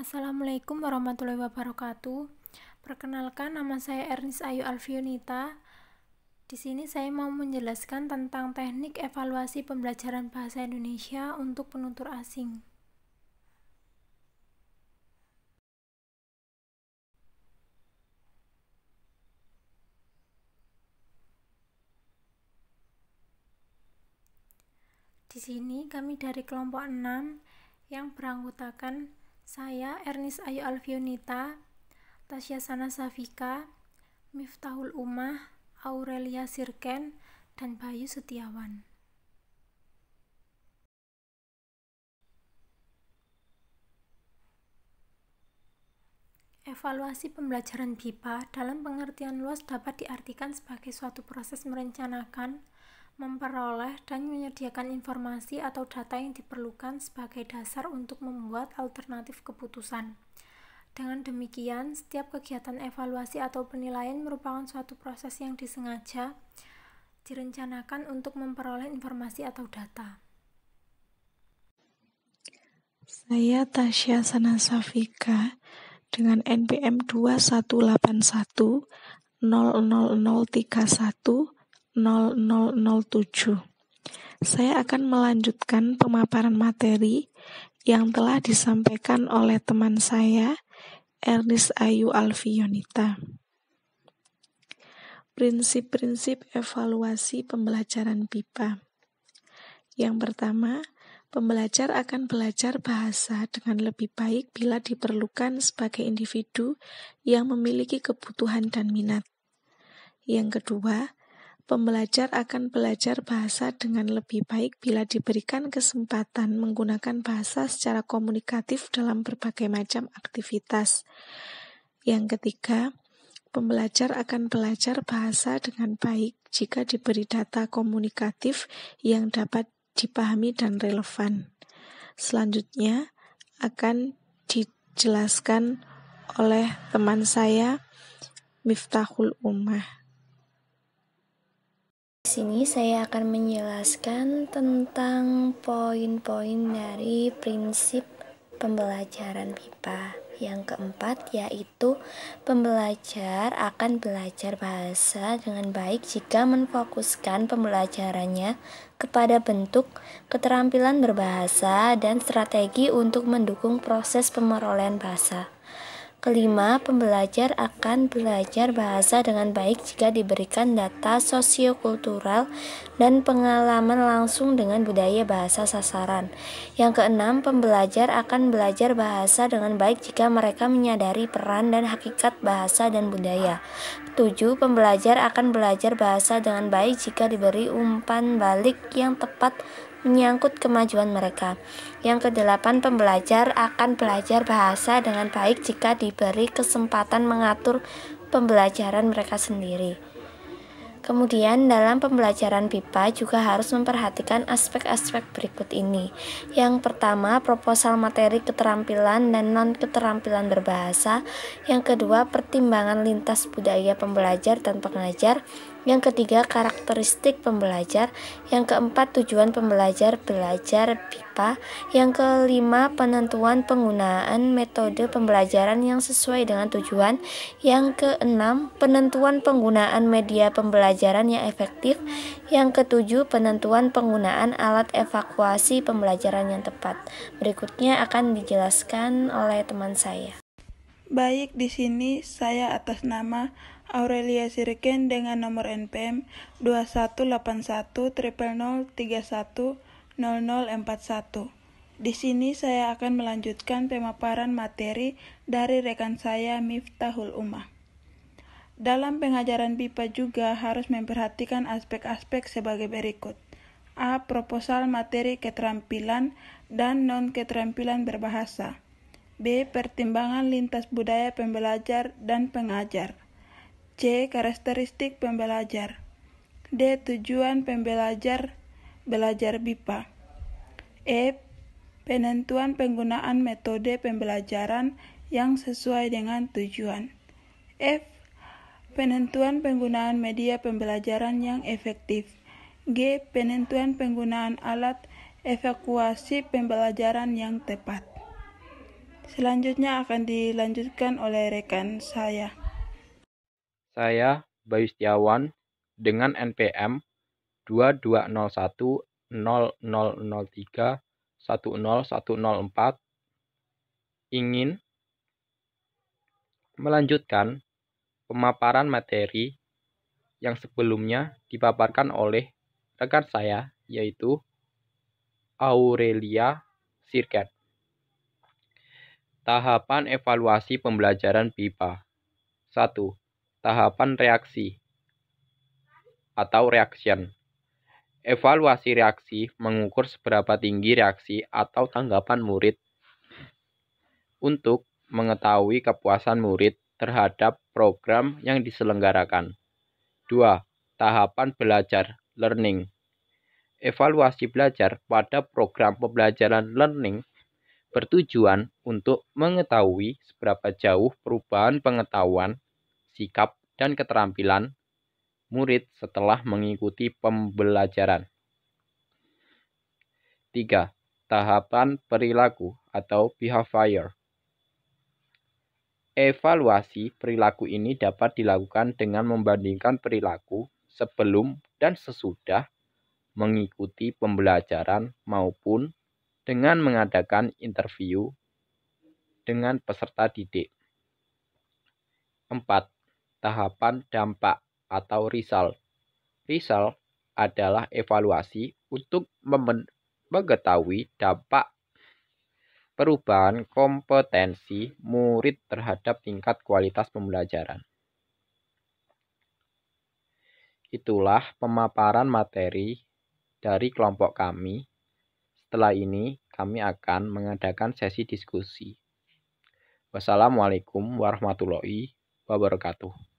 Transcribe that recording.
Assalamualaikum warahmatullahi wabarakatuh. Perkenalkan, nama saya Ernest Ayu Alfionita. Di sini saya mau menjelaskan tentang teknik evaluasi pembelajaran bahasa Indonesia untuk penutur asing. Di sini kami dari kelompok 6 yang beranggotakan saya Ernest Ayu Alfionita, Tasya Sana Safika, Miftahul Umah, Aurelia Sirken, dan Bayu Setiawan. Evaluasi pembelajaran BIPA dalam pengertian luas dapat diartikan sebagai suatu proses merencanakan, memperoleh, dan menyediakan informasi atau data yang diperlukan sebagai dasar untuk membuat alternatif keputusan. Dengan demikian, setiap kegiatan evaluasi atau penilaian merupakan suatu proses yang disengaja direncanakan untuk memperoleh informasi atau data. Saya Tasya Sana Safika dengan NPM 218100310007. Saya akan melanjutkan pemaparan materi yang telah disampaikan oleh teman saya, Ernest Ayu Alfionita. Prinsip-prinsip evaluasi pembelajaran BIPA. Yang pertama, pembelajar akan belajar bahasa dengan lebih baik bila diperlukan sebagai individu yang memiliki kebutuhan dan minat. Yang kedua, pembelajar akan belajar bahasa dengan lebih baik bila diberikan kesempatan menggunakan bahasa secara komunikatif dalam berbagai macam aktivitas. Yang ketiga, pembelajar akan belajar bahasa dengan baik jika diberi data komunikatif yang dapat dipahami dan relevan. Selanjutnya akan dijelaskan oleh teman saya, Miftahul Umah. Di sini saya akan menjelaskan tentang poin-poin dari prinsip pembelajaran BIPA. Yang keempat yaitu pembelajar akan belajar bahasa dengan baik jika memfokuskan pembelajarannya kepada bentuk, keterampilan berbahasa, dan strategi untuk mendukung proses pemerolehan bahasa. Kelima, pembelajar akan belajar bahasa dengan baik jika diberikan data sosiokultural dan pengalaman langsung dengan budaya bahasa sasaran. Yang keenam, pembelajar akan belajar bahasa dengan baik jika mereka menyadari peran dan hakikat bahasa dan budaya. 7. Pembelajar akan belajar bahasa dengan baik jika diberi umpan balik yang tepat menyangkut kemajuan mereka. Yang kedelapan, pembelajar akan belajar bahasa dengan baik jika diberi kesempatan mengatur pembelajaran mereka sendiri. Kemudian dalam pembelajaran BIPA juga harus memperhatikan aspek-aspek berikut ini. Yang pertama, proposal materi keterampilan dan non-keterampilan berbahasa. Yang kedua, pertimbangan lintas budaya pembelajar dan pengajar. Yang ketiga, karakteristik pembelajar. Yang keempat, tujuan pembelajar belajar BIPA. Yang kelima, penentuan penggunaan metode pembelajaran yang sesuai dengan tujuan. Yang keenam, penentuan penggunaan media pembelajaran yang efektif. Yang ketujuh, penentuan penggunaan alat evakuasi pembelajaran yang tepat. Berikutnya akan dijelaskan oleh teman saya. Baik, di sini saya atas nama Aurelia Sirken dengan nomor NPM 218100310041. Di sini saya akan melanjutkan pemaparan materi dari rekan saya Miftahul Umah. Dalam pengajaran BIPA juga harus memperhatikan aspek-aspek sebagai berikut. A. Proposal materi keterampilan dan non-keterampilan berbahasa. B. Pertimbangan lintas budaya pembelajar dan pengajar. C. Karakteristik pembelajar. D. Tujuan pembelajar belajar BIPA. E. Penentuan penggunaan metode pembelajaran yang sesuai dengan tujuan. F. Penentuan penggunaan media pembelajaran yang efektif. G. Penentuan penggunaan alat evakuasi pembelajaran yang tepat. Selanjutnya akan dilanjutkan oleh rekan saya. Saya Bayu Setiawan dengan NPM 220100031004 ingin melanjutkan pemaparan materi yang sebelumnya dipaparkan oleh rekan saya, yaitu Aurelia Sirket. Tahapan evaluasi pembelajaran BIPA. 1. Tahapan reaksi atau reaction. Evaluasi reaksi mengukur seberapa tinggi reaksi atau tanggapan murid untuk mengetahui kepuasan murid terhadap program yang diselenggarakan. 2. Tahapan belajar learning. Evaluasi belajar pada program pembelajaran learning bertujuan untuk mengetahui seberapa jauh perubahan pengetahuan, sikap, dan keterampilan murid setelah mengikuti pembelajaran. 3. Tahapan perilaku atau behavior. Evaluasi perilaku ini dapat dilakukan dengan membandingkan perilaku sebelum dan sesudah mengikuti pembelajaran maupun dengan mengadakan interview dengan peserta didik. 4. Tahapan dampak atau result. Result adalah evaluasi untuk mengetahui dampak perubahan kompetensi murid terhadap tingkat kualitas pembelajaran. Itulah pemaparan materi dari kelompok kami. Setelah ini, kami akan mengadakan sesi diskusi. Wassalamualaikum warahmatullahi wabarakatuh.